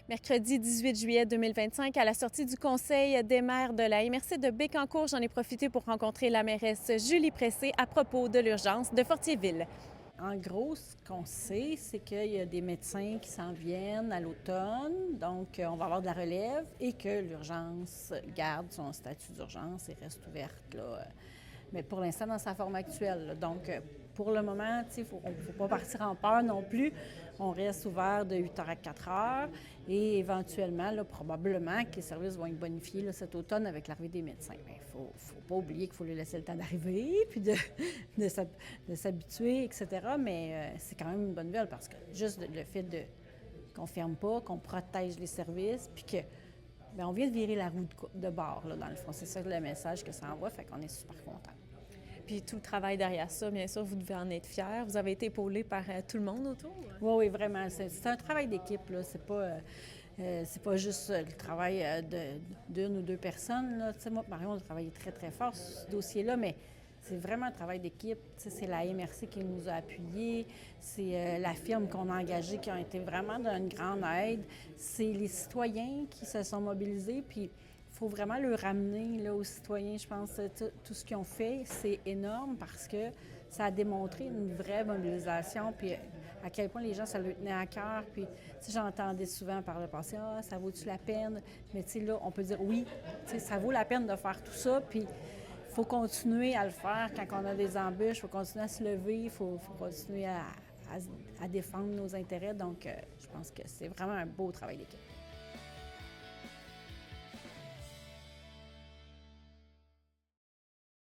Mercredi 18 juillet 2025, à la sortie du Conseil des maires de la MRC de Bécancour, j'en ai profité pour rencontrer la mairesse Julie Pressé à propos de l'urgence de Fortierville. En gros, ce qu'on sait, c'est qu'il y a des médecins qui s'en viennent à l'automne, donc on va avoir de la relève et que l'urgence garde son statut d'urgence et reste ouverte, là. Mais pour l'instant, dans sa forme actuelle, là. Donc, pour le moment, il ne faut pas partir en peur non plus. On reste ouvert de 8h à 4h et éventuellement, là, probablement que les services vont être bonifiés là, cet automne avec l'arrivée des médecins. Mais il ne faut pas oublier qu'il faut lui laisser le temps d'arriver puis de s'habituer, etc. Mais c'est quand même une bonne nouvelle parce que juste le fait qu'on ne ferme pas, qu'on protège les services, puis que bien, on vient de virer la roue de bord, là, dans le fond. C'est ça le message que ça envoie, fait qu'on est super contents. Puis tout le travail derrière ça, bien sûr, vous devez en être fiers. Vous avez été épaulé par tout le monde autour. Oui, oui, vraiment. C'est un travail d'équipe, là. C'est pas juste le travail d'une ou deux personnes, là. Tu sais, moi et Marion, on a travaillé très, très fort sur ce dossier-là, mais c'est vraiment un travail d'équipe. Tu sais, c'est la MRC qui nous a appuyés, c'est la firme qu'on a engagée qui a été vraiment d'une grande aide. C'est les citoyens qui se sont mobilisés, puis il faut vraiment le ramener là, aux citoyens, je pense. Tout ce qu'ils ont fait, c'est énorme parce que ça a démontré une vraie mobilisation, puis à quel point les gens, ça leur tenait à cœur. Puis, tu sais, j'entendais souvent par le passé, « Ah, ça vaut-tu la peine? » Mais tu sais, là, on peut dire oui, tu sais, ça vaut la peine de faire tout ça, puis il faut continuer à le faire quand on a des embûches, il faut continuer à se lever, il faut continuer à défendre nos intérêts. Donc, je pense que c'est vraiment un beau travail d'équipe.